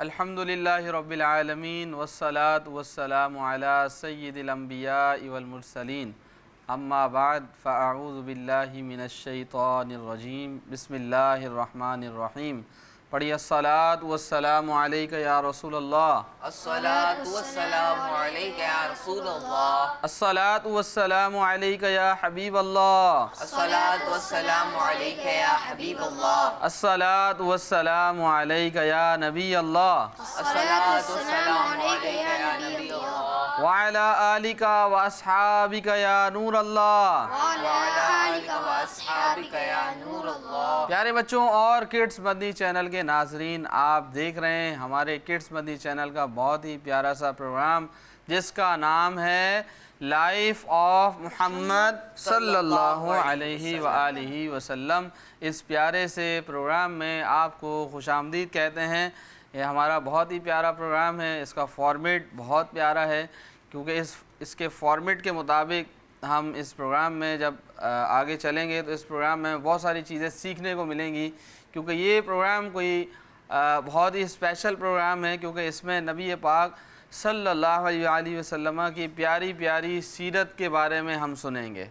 الحمدللہ رب العالمین والصلاة والسلام علی سید الانبیاء والمرسلین اما بعد فاعوذ باللہ من الشیطان الرجیم بسم اللہ الرحمن الرحیم پڑھیے الصلاة والسلام علیکہ یا رسول اللہ الصلاة والسلام علیکہ یا رسول اللہ الصلاة والسلام علیکہ یا حبیب اللہ الصلاة والسلام علیکہ یا حبیب اللہ الصلاة والسلام علیکہ یا نبی اللہ الصلاة والسلام علیکہ یا نبی اللہ وعلی آلکہ واصحابکہ یا نور اللہ وعلی آلکہ واصحابکہ یا نور اللہ۔ پیارے بچوں اور کڈس مدنی چینل کے ناظرین، آپ دیکھ رہے ہیں ہمارے کڈس مدنی چینل کا بہت ہی پیارا سا پروگرام جس کا نام ہے لائف آف محمد صلی اللہ علیہ وآلہ وسلم۔ اس پیارے سے پروگرام میں آپ کو خوش آمدید کہتے ہیں۔ یہ ہمارا بہت ہی پیارا پروگرام ہے، اس کا فارمیٹ بہت پیارا ہے کیونکہ اس کے فارمیٹ کے مطابق ہم اس پروگرام میں جب آگے چلیں گے تو اس پروگرام میں بہت ساری چیزیں سیکھنے کو ملیں گی، کیونکہ یہ پروگرام کوئی بہت ہی اسپیشل پروگرام ہے کیونکہ اس میں نبی پاک صلی اللہ علیہ وآلہ وسلم کی پیاری پیاری سیرت کے بارے میں ہم سنیں گے،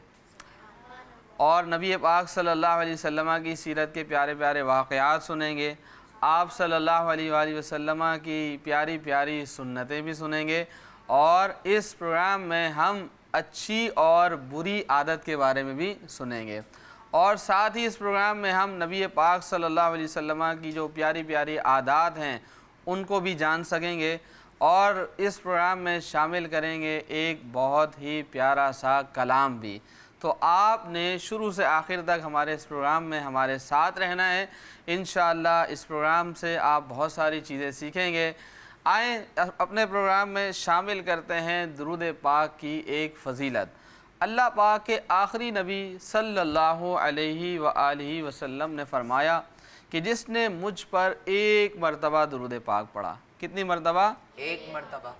اور نبی پاک صلی اللہ علیہ وسلم کی سیرت کے پیارے پیارے واقعات سنیں گے، آپ صلی اللہ علیہ وآلہ وسلم کی پیاری پیاری سنتیں بھی سنیں گے، اور اس پروگرام میں ہم اچھی اور بری عادت کے بارے میں بھی سنیں گے، اور ساتھ ہی اس پروگرام میں ہم نبی پاک صلی اللہ علیہ وسلم کی جو پیاری پیاری عادات ہیں ان کو بھی جان سکیں گے، اور اس پروگرام میں شامل کریں گے ایک بہت ہی پیارا سا کلام بھی۔ تو آپ نے شروع سے آخر تک ہمارے اس پروگرام میں ہمارے ساتھ رہنا ہے۔ انشاءاللہ اس پروگرام سے آپ بہت ساری چیزیں سیکھیں گے۔ آئیں اپنے پروگرام میں شامل کرتے ہیں درود پاک کی ایک فضیلت۔ اللہ پاک کے آخری نبی صلی اللہ علیہ وآلہ وسلم نے فرمایا کہ جس نے مجھ پر ایک مرتبہ درود پاک پڑھا، کتنی مرتبہ؟ ایک مرتبہ،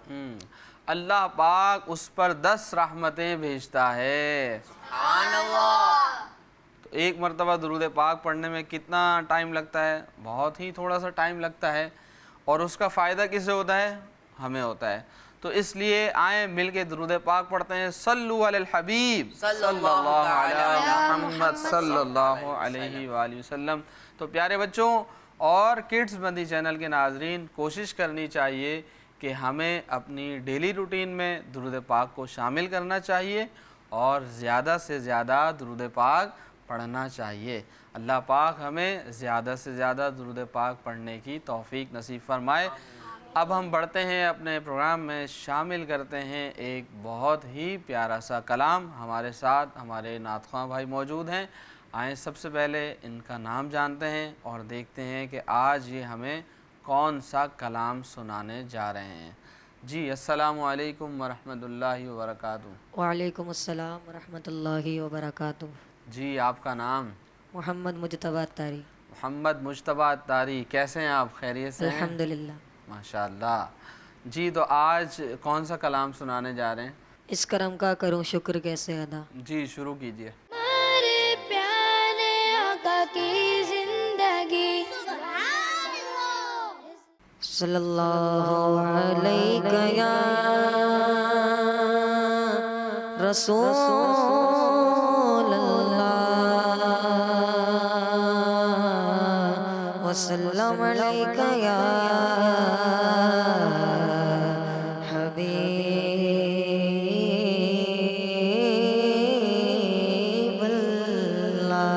اللہ پاک اس پر 10 رحمتیں بھیجتا ہے۔ سبحان اللہ۔ تو ایک مرتبہ درود پاک پڑھنے میں کتنا ٹائم لگتا ہے؟ بہت ہی تھوڑا سا ٹائم لگتا ہے، اور اس کا فائدہ کسے ہوتا ہے؟ ہمیں ہوتا ہے۔ تو اس لیے آئیں مل کے درود پاک پڑھتے ہیں۔ صلو علی الحبیب صلی اللہ علی محمد صلی اللہ علیہ وآلہ وسلم۔ تو پیارے بچوں اور کڈس مدنی چینل کے ناظرین، کوشش کرنی چاہیے کہ ہمیں اپنی ڈیلی روٹین میں درود پاک کو شامل کرنا چاہیے اور زیادہ سے زیادہ درود پاک پڑھنا چاہیے۔ اللہ پاک ہمیں زیادہ سے زیادہ درود پاک پڑھنے کی توفیق نصیب فرمائے۔ اب ہم بڑھتے ہیں اپنے پروگرام میں، شامل کرتے ہیں ایک بہت ہی پیارا سا کلام۔ ہمارے ساتھ ہمارے نعت خواں بھائی موجود ہیں، آئیں سب سے پہلے ان کا نام جانتے ہیں اور دیکھتے ہیں کہ آج یہ ہمیں کون سا کلام سنانے جا رہے ہیں۔ جی السلام علیکم ورحمۃ اللہ وبرکاتہ۔ وعلیکم السلام ورحمۃ اللہ وبرکاتہ۔ جی آپ کا نام؟ محمد مجتبیٰ اتاری۔ محمد مجتبیٰ اتاری، کیسے ہیں آپ؟ خیریت سے ہیں؟ الحمدللہ۔ ماشاءاللہ۔ جی تو آج کون سا کلام سنانے جا رہے ہیں؟ اس کرم کا کروں شکر کیسے ادا۔ جی شروع کیجئے۔ ہمارے پیارے آقا کی زندگی صلی اللہ علیہ یا رسول اللہ وسلم علیہ یا حبیب اللہ۔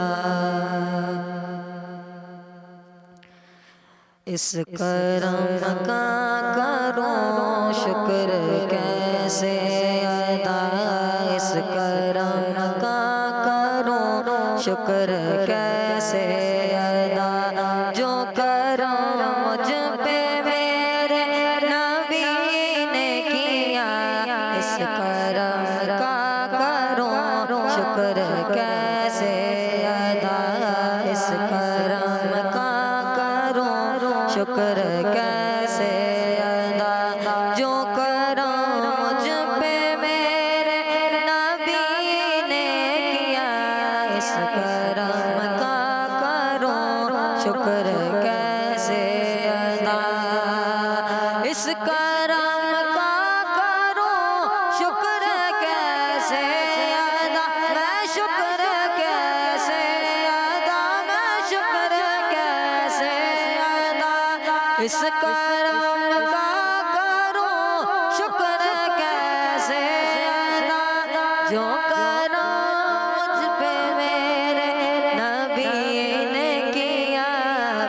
اس کرم کا کروں شکر کیسے ادا، اس کرم کا کروں شکر کیسے ادا، جو کرم مجھ پہ میرے نبی نے کیا، اس کرم کا کروں شکر کیسے ادا، اس کرم کا شکر کیسے ادا، جو کرم مجھ پہ میرے نبی نے کیا، اس کرم کا کروں شکر کیسے ادا۔ اس کرم کا کروں شکر کیسے ادا جو کرم مجھ پہ میرے نبی نے کیا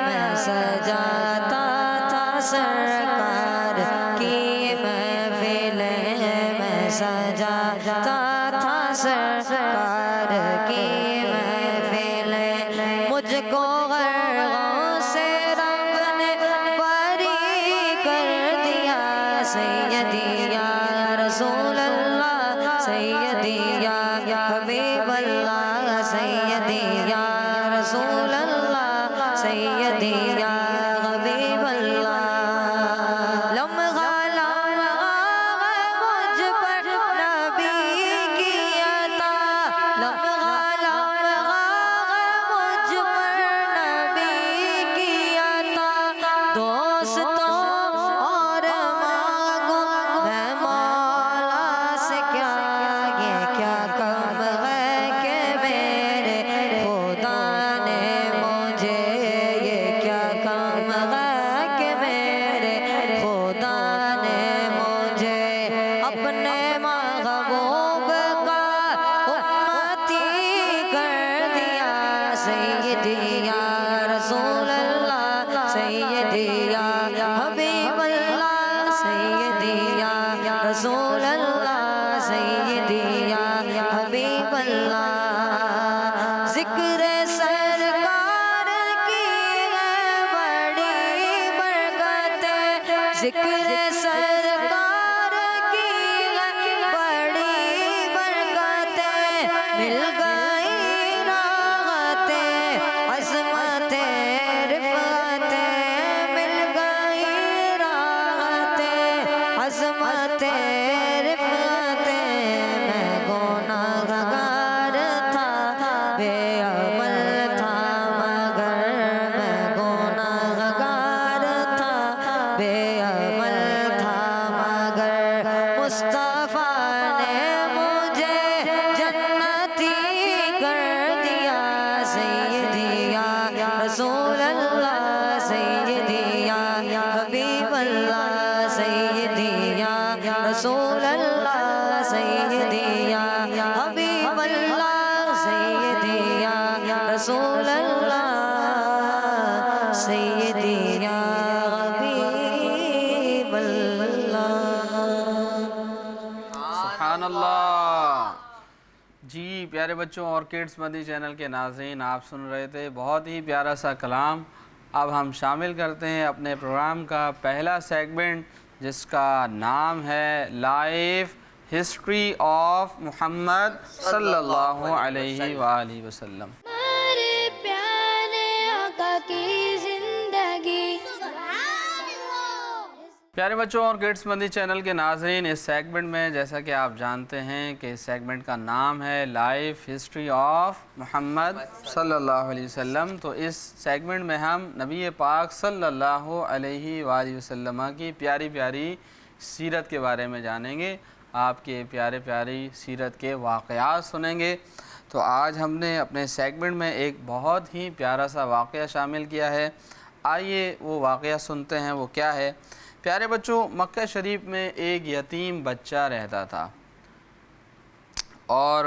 میں سجاتا تھا سرکار کی محفلیں میں سجاتا تھا سرکار کی محفلیں مجھ کو غرغوں سے رب نے بری کر دیا سیدی یا رسول اللہ سیدی یا حبیب اللہ سیدی یا رسول اللہ سیدی یا حبیب اللہ لمحہ لمحہ مجھ پر نبی کی عطا لمحہ لمحہ مجھ پر نبی کی عطا دوستوں اور مانگوں میں مولا سے کیا یہ کیا کم ہے کہ میرے خدا نے مجھے یہ کیا کم ہے کہ میرے خدا نے مجھے اپنے محبوب کا امتی کر دیا سیدی یا رسول اللہ سیدی یا حبیب اللہ سیدی یا رسول اللہ سیدی یا حبیب اللہ ذکر سرکار کی ہے بڑی برکتیں ذکر سرکار کی ہے بڑی برکتیں مل گئی راحتیں عظمتیں رفعتیں مل گئی راحتیں عظمتیں رفعتیں میں گنہگار تھا بے عمل تھا مگر میں گنہگار تھا بے عمل تھا مگر مصطفیٰ نے مجھے جنتی کر دیا سیدی یا رسول اللہ سیدی یا حبیب اللہ سیدی یا رسول اللہ سیدی یا حبیب اللہ سیدی یا رسول اللہ سیدی یا حبیب اللہ سبحان اللہ۔ جی پیارے بچوں اور کڈس مدنی چینل کے ناظرین آپ سن رہے تھے بہت ہی پیارا سا کلام۔ اب ہم شامل کرتے ہیں اپنے پروگرام کا پہلا سیگمنٹ جس کا نام ہے لائف ہسٹری آف محمد صلی اللہ علیہ وآلہ وسلم۔ ہمارے پیارے آقا کی زندگی پیارے بچوں اور کڈس مدنی چینل کے ناظرین اس سیگمنٹ میں جیسا کہ آپ جانتے ہیں کہ اس سیگمنٹ کا نام ہے لائف ہسٹری آف محمد صلی اللہ علیہ وسلم۔ تو اس سیگمنٹ میں ہم نبی پاک صلی اللہ علیہ وآلہ وسلم کی پیاری پیاری سیرت کے بارے میں جانیں گے، آپ کے پیارے پیاری سیرت کے واقعات سنیں گے۔ تو آج ہم نے اپنے سیگمنٹ میں ایک بہت ہی پیارا سا واقعہ شامل کیا ہے، آئیے وہ واقعہ سنتے ہیں وہ کیا ہے۔ پیارے بچوں مکہ شریف میں ایک یتیم بچہ رہتا تھا اور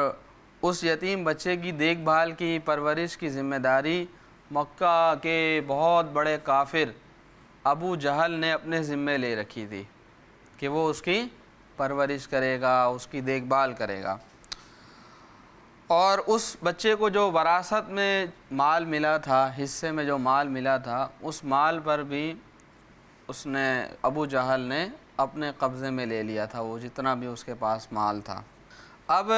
اس یتیم بچے کی دیکھ بھال کی پرورش کی ذمہ داری مکہ کے بہت بڑے کافر ابو جہل نے اپنے ذمے لے رکھی تھی کہ وہ اس کی پرورش کرے گا، اس کی دیکھ بھال کرے گا۔ اور اس بچے کو جو وراثت میں مال ملا تھا، حصے میں جو مال ملا تھا، اس مال پر بھی اس نے ابو جہل نے اپنے قبضے میں لے لیا تھا، وہ جتنا بھی اس کے پاس مال تھا۔ اب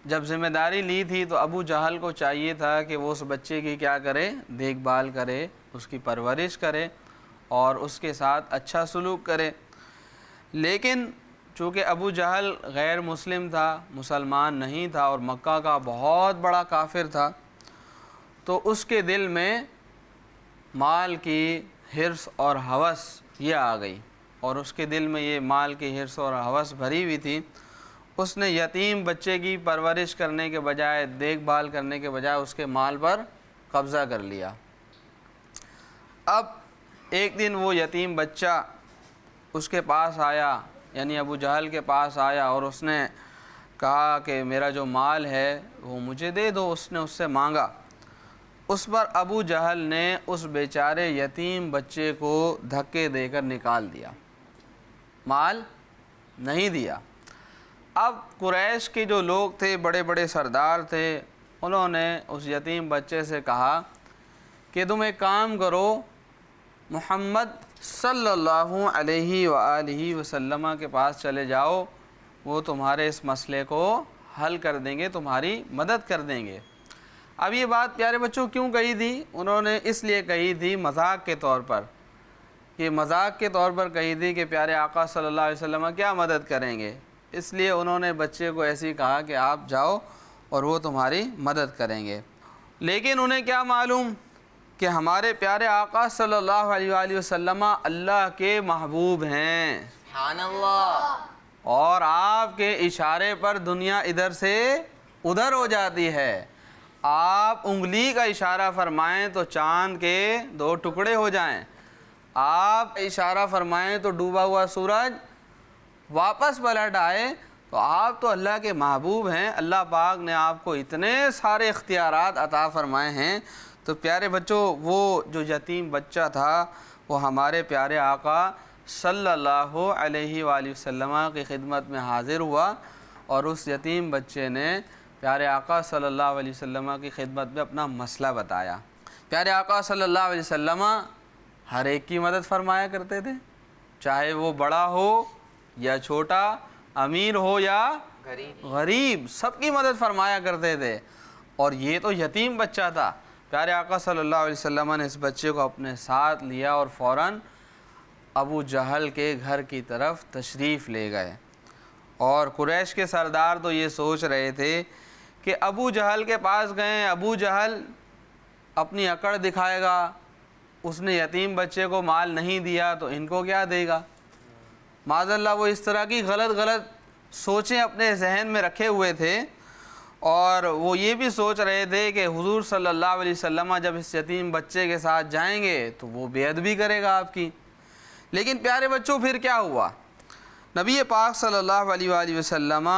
جب ذمہ داری لی تھی تو ابو جہل کو چاہیے تھا کہ وہ اس بچے کی کیا کرے، دیکھ بھال کرے، اس کی پرورش کرے اور اس کے ساتھ اچھا سلوک کرے۔ لیکن چونکہ ابو جہل غیر مسلم تھا، مسلمان نہیں تھا اور مکہ کا بہت بڑا کافر تھا، تو اس کے دل میں مال کی حرص اور ہوس یہ آ گئی، اور اس کے دل میں یہ مال کی حرص اور ہوس بھری ہوئی تھی۔ اس نے یتیم بچے کی پرورش کرنے کے بجائے، دیکھ بھال کرنے کے بجائے اس کے مال پر قبضہ کر لیا۔ اب ایک دن وہ یتیم بچہ اس کے پاس آیا، یعنی ابو جہل کے پاس آیا اور اس نے کہا کہ میرا جو مال ہے وہ مجھے دے دو، اس نے اس سے مانگا۔ اس پر ابو جہل نے اس بیچارے یتیم بچے کو دھکے دے کر نکال دیا، مال نہیں دیا۔ اب قریش کے جو لوگ تھے، بڑے بڑے سردار تھے، انہوں نے اس یتیم بچے سے کہا کہ تم ایک کام کرو، محمد صلی اللہ علیہ وآلہ وسلم کے پاس چلے جاؤ، وہ تمہارے اس مسئلے کو حل کر دیں گے، تمہاری مدد کر دیں گے۔ اب یہ بات پیارے بچوں کیوں کہی تھی؟ انہوں نے اس لیے کہی تھی مذاق کے طور پر، یہ مذاق کے طور پر کہی تھی کہ پیارے آقا صلی اللہ علیہ وسلم کیا مدد کریں گے، اس لیے انہوں نے بچے کو ایسی کہا کہ آپ جاؤ اور وہ تمہاری مدد کریں گے۔ لیکن انہیں کیا معلوم کہ ہمارے پیارے آقا صلی اللہ علیہ وآلہ وسلم اللہ کے محبوب ہیں، سبحان اللہ، اور آپ کے اشارے پر دنیا ادھر سے ادھر ہو جاتی ہے۔ آپ انگلی کا اشارہ فرمائیں تو چاند کے 2 ٹکڑے ہو جائیں، آپ اشارہ فرمائیں تو ڈوبا ہوا سورج واپس پلٹ آئے، تو آپ تو اللہ کے محبوب ہیں، اللہ پاک نے آپ کو اتنے سارے اختیارات عطا فرمائے ہیں۔ تو پیارے بچوں، وہ جو یتیم بچہ تھا وہ ہمارے پیارے آقا صلی اللہ علیہ وآلہ وسلم کی خدمت میں حاضر ہوا، اور اس یتیم بچے نے پیارے آقا صلی اللہ علیہ وسلم کی خدمت میں اپنا مسئلہ بتایا۔ پیارے آقا صلی اللہ علیہ وسلم ہر ایک کی مدد فرمایا کرتے تھے، چاہے وہ بڑا ہو یا چھوٹا، امیر ہو یا غریب، سب کی مدد فرمایا کرتے تھے۔ اور یہ تو یتیم بچہ تھا، پیارے آقا صلی اللہ علیہ وسلم نے اس بچے کو اپنے ساتھ لیا اور فوراً ابو جہل کے گھر کی طرف تشریف لے گئے۔ اور قریش کے سردار تو یہ سوچ رہے تھے کہ ابو جہل کے پاس گئے، ابو جہل اپنی اکڑ دکھائے گا، اس نے یتیم بچے کو مال نہیں دیا تو ان کو کیا دے گا، معاذ اللہ وہ اس طرح کی غلط سوچیں اپنے ذہن میں رکھے ہوئے تھے۔ اور وہ یہ بھی سوچ رہے تھے کہ حضور صلی اللہ علیہ وسلم جب اس یتیم بچے کے ساتھ جائیں گے تو وہ بے ادبی کرے گا آپ کی۔ لیکن پیارے بچوں پھر کیا ہوا؟ نبی پاک صلی اللہ علیہ وآلہ وسلم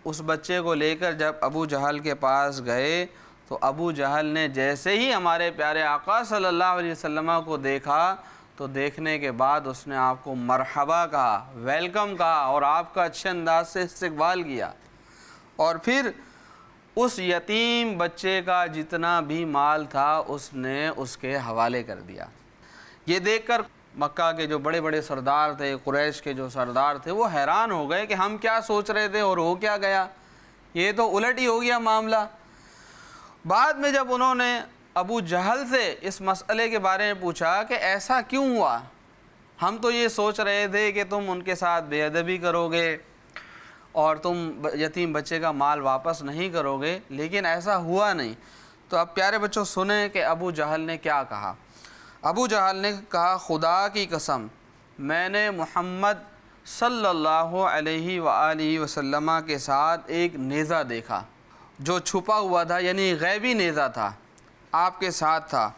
اس بچے کو لے کر جب ابو جہل کے پاس گئے تو ابو جہل نے جیسے ہی ہمارے پیارے آقا صلی اللہ علیہ وسلم کو دیکھا تو دیکھنے کے بعد اس نے آپ کو مرحبا کہا، ویلکم کہا، اور آپ کا اچھے انداز سے استقبال کیا۔ اور پھر اس یتیم بچے کا جتنا بھی مال تھا اس نے اس کے حوالے کر دیا۔ یہ دیکھ کر مکہ کے جو بڑے بڑے سردار تھے، قریش کے جو سردار تھے، وہ حیران ہو گئے کہ ہم کیا سوچ رہے تھے اور ہو کیا گیا، یہ تو الٹ ہی ہو گیا معاملہ۔ بعد میں جب انہوں نے ابو جہل سے اس مسئلے کے بارے میں پوچھا کہ ایسا کیوں ہوا، ہم تو یہ سوچ رہے تھے کہ تم ان کے ساتھ بے ادبی کرو گے اور تم یتیم بچے کا مال واپس نہیں کرو گے، لیکن ایسا ہوا نہیں۔ تو اب پیارے بچوں سنیں کہ ابو جہل نے کیا کہا۔ ابو جہل نے کہا، خدا کی قسم میں نے محمد صلی اللہ علیہ وآلہ وسلم کے ساتھ ایک نیزہ دیکھا جو چھپا ہوا تھا، یعنی غیبی نیزہ تھا، آپ کے ساتھ تھا،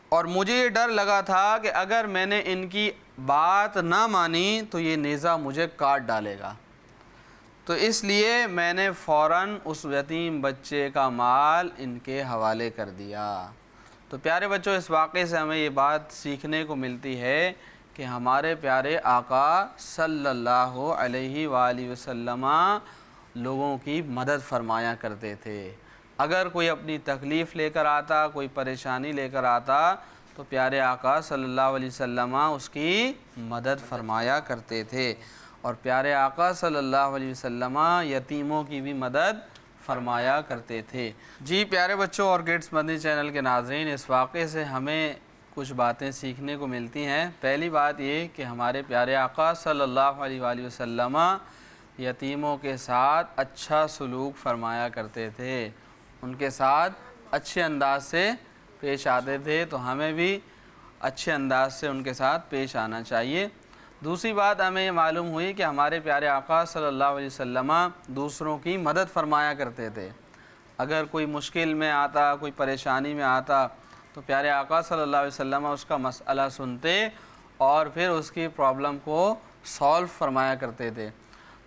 اور مجھے یہ ڈر لگا تھا کہ اگر میں نے ان کی بات نہ مانی تو یہ نیزہ مجھے کاٹ ڈالے گا، تو اس لیے میں نے فوراً اس یتیم بچے کا مال ان کے حوالے کر دیا۔ تو پیارے بچوں اس واقعے سے ہمیں یہ بات سیکھنے کو ملتی ہے کہ ہمارے پیارے آقا صلی اللہ علیہ وآلہ وسلم لوگوں کی مدد فرمایا کرتے تھے۔ اگر کوئی اپنی تکلیف لے کر آتا، کوئی پریشانی لے کر آتا تو پیارے آقا صلی اللہ علیہ وسلم اس کی مدد فرمایا کرتے تھے، اور پیارے آقا صلی اللہ علیہ وسلم یتیموں کی بھی مدد فرمایا کرتے تھے۔ جی پیارے بچوں اور گیٹس مدنی چینل کے ناظرین، اس واقعے سے ہمیں کچھ باتیں سیکھنے کو ملتی ہیں۔ پہلی بات یہ کہ ہمارے پیارے آقا صلی اللہ علیہ وآلہ وسلم یتیموں کے ساتھ اچھا سلوک فرمایا کرتے تھے، ان کے ساتھ اچھے انداز سے پیش آتے تھے، تو ہمیں بھی اچھے انداز سے ان کے ساتھ پیش آنا چاہیے۔ دوسری بات ہمیں یہ معلوم ہوئی کہ ہمارے پیارے آقا صلی اللہ علیہ وسلم دوسروں کی مدد فرمایا کرتے تھے۔ اگر کوئی مشکل میں آتا، کوئی پریشانی میں آتا تو پیارے آقا صلی اللہ علیہ وسلم اس کا مسئلہ سنتے اور پھر اس کی پرابلم کو سولو فرمایا کرتے تھے۔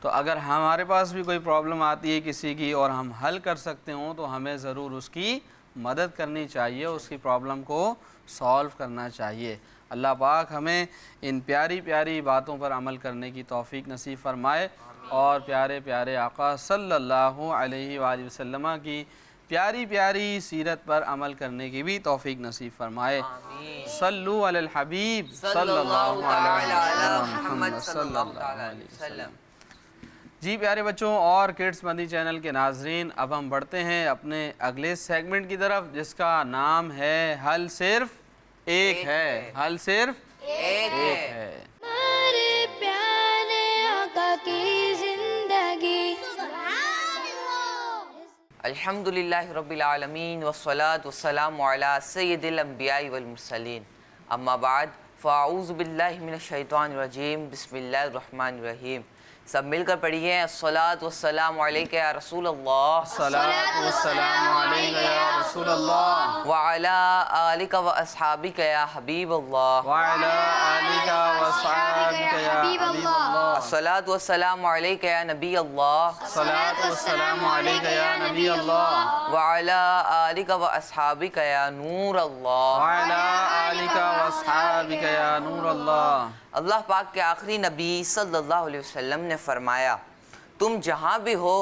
تو اگر ہمارے پاس بھی کوئی پرابلم آتی ہے کسی کی اور ہم حل کر سکتے ہوں تو ہمیں ضرور اس کی مدد کرنی چاہیے، اس کی پرابلم کو سولو کرنا چاہیے۔ اللہ پاک ہمیں ان پیاری پیاری باتوں پر عمل کرنے کی توفیق نصیب فرمائے اور پیارے پیارے آقا صلی اللہ علیہ وآلہ وسلم کی پیاری پیاری سیرت پر عمل کرنے کی بھی توفیق نصیب فرمائے۔ صلو علی الحبیب صلی اللہ علیہ محمد صلی اللہ علیہ وسلم۔ جی پیارے بچوں اور کڈس مدنی چینل کے ناظرین، اب ہم بڑھتے ہیں اپنے اگلے سیگمنٹ کی طرف جس کا نام ہے حل صرف ایک ہے، حل صرف ایک ہے۔ ہمارے پیارے آقا کی زندگی الحمدللہ رب العالمین والصلاة والسلام علی سید الانبیاء والمرسلین، اما بعد فاعوذ باللہ من الشیطان الرجیم، بسم اللہ الرحمن الرحیم۔ سب مل کر پڑھیے الصلاۃ والسلام علیک یا رسول اللہ، الصلاۃ والسلام علیک یا رسول اللہ، وعلی آلک و اصحابک یا حبیب اللہ، وعلی آلک واصحابک یا حبیب اللہ، الصلاۃ والسلام علیک یا نبی اللہ، الصلاۃ والسلام علیک یا نبی اللہ، وعلی آلک و اصحابک یا نور اللہ، وعلی آلک واصحابک یا نور اللہ۔ اللہ پاک کے آخری نبی صلی اللہ علیہ وسلم نے فرمایا، تم جہاں بھی ہو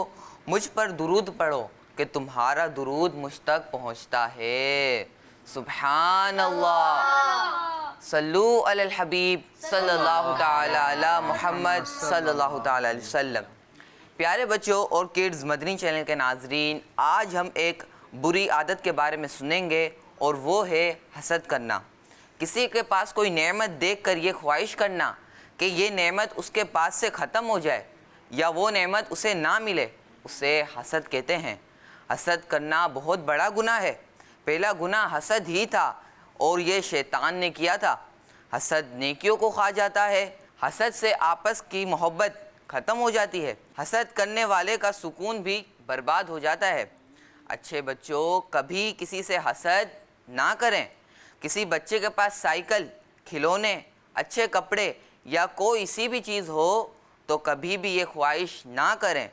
مجھ پر درود پڑھو کہ تمہارا درود مجھ تک پہنچتا ہے۔ سبحان اللہ، صلو علی الحبیب صلی اللہ تعالی علی محمد صلی اللہ تعالی علیہ وسلم۔ پیارے بچوں اور کڈز مدنی چینل کے ناظرین، آج ہم ایک بری عادت کے بارے میں سنیں گے اور وہ ہے حسد کرنا۔ کسی کے پاس کوئی نعمت دیکھ کر یہ خواہش کرنا کہ یہ نعمت اس کے پاس سے ختم ہو جائے یا وہ نعمت اسے نہ ملے، اسے حسد کہتے ہیں۔ حسد کرنا بہت بڑا گناہ ہے۔ پہلا گناہ حسد ہی تھا اور یہ شیطان نے کیا تھا۔ حسد نیکیوں کو کھا جاتا ہے، حسد سے آپس کی محبت ختم ہو جاتی ہے، حسد کرنے والے کا سکون بھی برباد ہو جاتا ہے۔ اچھے بچوں، کبھی کسی سے حسد نہ کریں۔ کسی بچے کے پاس سائیکل، کھلونے، اچھے کپڑے یا کوئی سی بھی چیز ہو تو کبھی بھی یہ خواہش نہ کریں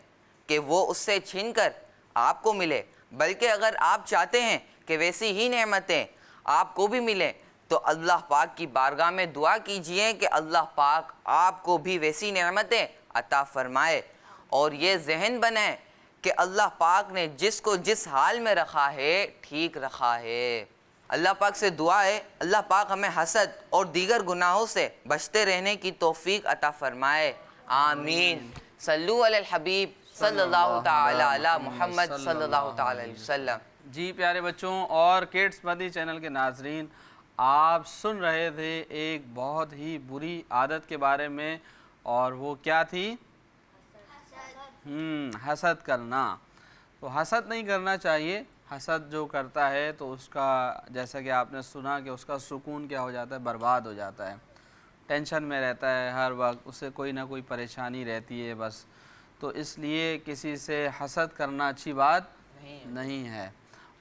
کہ وہ اس سے چھین کر آپ کو ملے، بلکہ اگر آپ چاہتے ہیں کہ ویسی ہی نعمتیں آپ کو بھی ملیں تو اللہ پاک کی بارگاہ میں دعا کیجئے کہ اللہ پاک آپ کو بھی ویسی نعمتیں عطا فرمائے، اور یہ ذہن بنائیں کہ اللہ پاک نے جس کو جس حال میں رکھا ہے ٹھیک رکھا ہے۔ اللہ پاک سے دعا ہے اللہ پاک ہمیں حسد اور دیگر گناہوں سے بچتے رہنے کی توفیق عطا فرمائے، آمین۔ صلو علی الحبیب صلی اللہ تعالی علی محمد صلی اللہ تعالی علیہ وسلم۔ جی پیارے بچوں اور کڈس مدنی چینل کے ناظرین، آپ سن رہے تھے ایک بہت ہی بری عادت کے بارے میں، اور وہ کیا تھی؟ حسد کرنا۔ تو حسد نہیں کرنا چاہیے۔ حسد جو کرتا ہے تو اس کا، جیسا کہ آپ نے سنا کہ اس کا سکون کیا ہو جاتا ہے، برباد ہو جاتا ہے، ٹینشن میں رہتا ہے ہر وقت، اسے کوئی نہ کوئی پریشانی رہتی ہے بس۔ تو اس لیے کسی سے حسد کرنا اچھی بات نہیں ہے۔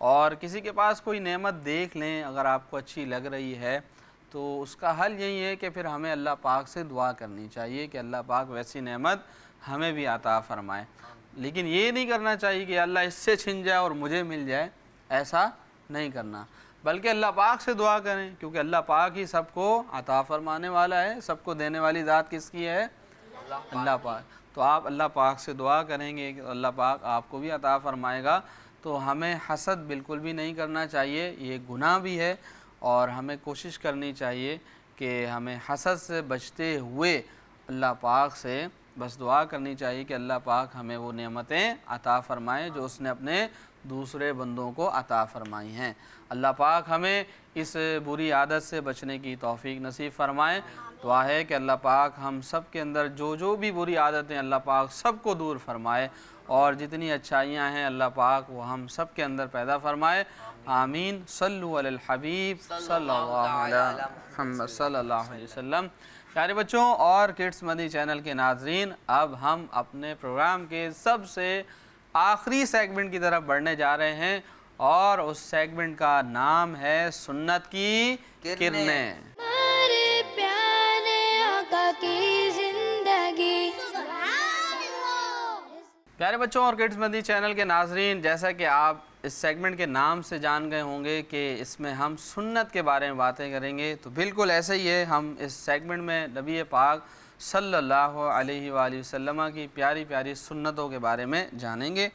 اور کسی کے پاس کوئی نعمت دیکھ لیں اگر آپ کو اچھی لگ رہی ہے تو اس کا حل یہی ہے کہ پھر ہمیں اللہ پاک سے دعا کرنی چاہیے کہ اللہ پاک ویسی نعمت ہمیں بھی عطا فرمائے۔ لیکن یہ نہیں کرنا چاہیے کہ اللہ اس سے چھن جائے اور مجھے مل جائے، ایسا نہیں کرنا، بلکہ اللہ پاک سے دعا کریں، کیونکہ اللہ پاک ہی سب کو عطا فرمانے والا ہے۔ سب کو دینے والی ذات کس کی ہے؟ اللہ پاک۔ تو آپ اللہ پاک سے دعا کریں گے کہ اللہ پاک آپ کو بھی عطا فرمائے گا۔ تو ہمیں حسد بالکل بھی نہیں کرنا چاہیے، یہ گناہ بھی ہے، اور ہمیں کوشش کرنی چاہیے کہ ہمیں حسد سے بچتے ہوئے اللہ پاک سے بس دعا کرنی چاہیے کہ اللہ پاک ہمیں وہ نعمتیں عطا فرمائیں جو اس نے اپنے دوسرے بندوں کو عطا فرمائی ہیں۔ اللہ پاک ہمیں اس بری عادت سے بچنے کی توفیق نصیب فرمائیں۔ دعا ہے کہ اللہ پاک ہم سب کے اندر جو بھی بری عادتیں اللہ پاک سب کو دور فرمائے، اور جتنی اچھائیاں ہیں اللہ پاک وہ ہم سب کے اندر پیدا فرمائے، آمین۔ صلو علی الحبیب صلی اللہ علیہ محمد صلی اللہ علیہ وسلم۔ پیارے بچوں اور کڈس مدنی چینل کے ناظرین، اب ہم اپنے پروگرام کے سب سے آخری سیگمنٹ کی طرف بڑھنے جا رہے ہیں، اور اس سیگمنٹ کا نام ہے سنت کی کرنیں۔ ہمارے پیارے آقا کی زندگی۔ پیارے بچوں اور کڈز مدنی چینل کے ناظرین، جیسا کہ آپ اس سیگمنٹ کے نام سے جان گئے ہوں گے کہ اس میں ہم سنت کے بارے میں باتیں کریں گے، تو بالکل ایسا ہی ہے، ہم اس سیگمنٹ میں نبی پاک صلی اللہ علیہ وآلہ وسلم کی پیاری پیاری سنتوں کے بارے میں جانیں گے۔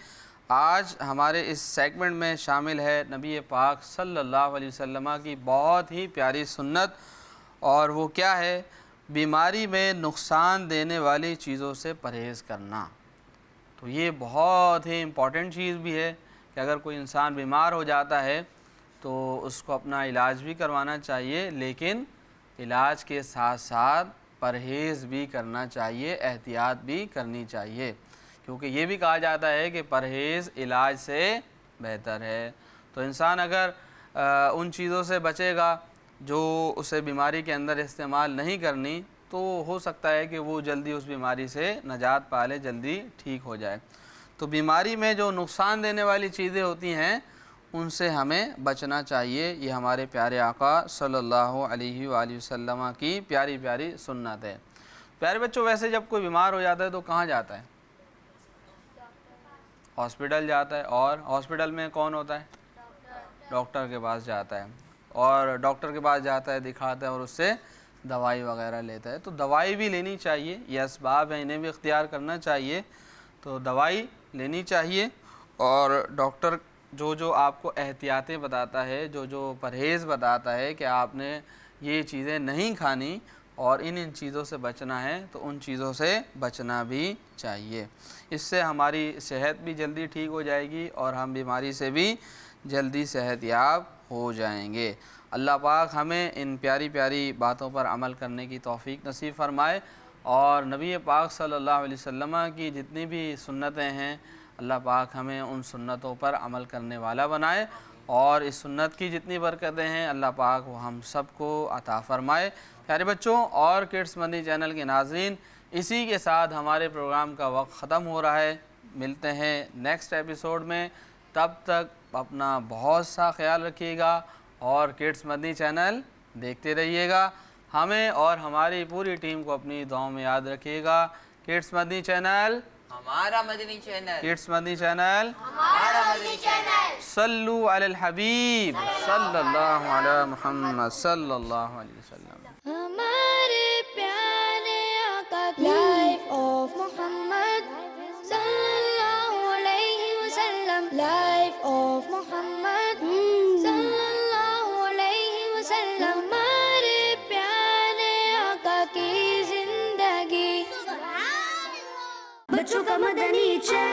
آج ہمارے اس سیگمنٹ میں شامل ہے نبی پاک صلی اللہ علیہ وسلم کی بہت ہی پیاری سنت، اور وہ کیا ہے؟ بیماری میں نقصان دینے والی چیزوں سے پرہیز کرنا۔ تو یہ بہت ہی امپورٹنٹ چیز بھی ہے کہ اگر کوئی انسان بیمار ہو جاتا ہے تو اس کو اپنا علاج بھی کروانا چاہیے، لیکن علاج کے ساتھ ساتھ پرہیز بھی کرنا چاہیے، احتیاط بھی کرنی چاہیے، کیونکہ یہ بھی کہا جاتا ہے کہ پرہیز علاج سے بہتر ہے۔ تو انسان اگر ان چیزوں سے بچے گا جو اسے بیماری کے اندر استعمال نہیں کرنی، تو ہو سکتا ہے کہ وہ جلدی اس بیماری سے نجات پا لے، جلدی ٹھیک ہو جائے۔ تو بیماری میں جو نقصان دینے والی چیزیں ہوتی ہیں ان سے ہمیں بچنا چاہیے۔ یہ ہمارے پیارے آقا صلی اللہ علیہ وآلہ وسلم کی پیاری پیاری سنت ہے۔ پیارے بچوں، ویسے جب کوئی بیمار ہو جاتا ہے تو کہاں جاتا ہے؟ ہاسپٹل جاتا ہے، اور ہاسپٹل میں کون ہوتا ہے؟ ڈاکٹر کے پاس جاتا ہے، اور ڈاکٹر کے پاس جاتا ہے، دکھاتا ہے اور اس سے دوائی وغیرہ لیتا ہے۔ تو دوائی بھی لینی چاہیے، یہ اسباب ہیں، انہیں بھی اختیار کرنا چاہیے، تو دوائی لینی چاہیے۔ اور ڈاکٹر جو آپ کو احتیاطیں بتاتا ہے، جو پرہیز بتاتا ہے کہ آپ نے یہ چیزیں نہیں کھانی اور ان چیزوں سے بچنا ہے، تو ان چیزوں سے بچنا بھی چاہیے۔ اس سے ہماری صحت بھی جلدی ٹھیک ہو جائے گی اور ہم بیماری سے بھی جلدی صحت یاب ہو جائیں گے۔ اللہ پاک ہمیں ان پیاری پیاری باتوں پر عمل کرنے کی توفیق نصیب فرمائے، اور نبی پاک صلی اللہ علیہ وسلم کی جتنی بھی سنتیں ہیں اللہ پاک ہمیں ان سنتوں پر عمل کرنے والا بنائے، اور اس سنت کی جتنی برکتیں ہیں اللہ پاک وہ ہم سب کو عطا فرمائے۔ پیارے بچوں اور کڈز مدنی چینل کے ناظرین، اسی کے ساتھ ہمارے پروگرام کا وقت ختم ہو رہا ہے۔ ملتے ہیں نیکسٹ ایپیسوڈ میں، تب تک اپنا بہت سا خیال رکھیے گا اور کڈز مدنی چینل دیکھتے رہیے گا۔ ہمیں اور ہماری پوری ٹیم کو اپنی دعاؤں میں یاد رکھیے گا۔ کڈز مدنی چینل ہمارا مدنی چینل، کڈز مدنی چینل، ہمارا مدنی چینل۔ صلو علی الحبیب صلی اللہ علی محمد صلی اللہ علیہ وسلم۔ ہمارے پیارے آقا لائف آف محمد صلی اللہ علیہ وسلم، لائف آف محمد صلی اللہ علیہ وسلم، ہمارے پیارے آقا کی زندگی۔ بچوں کا مدنی چینل۔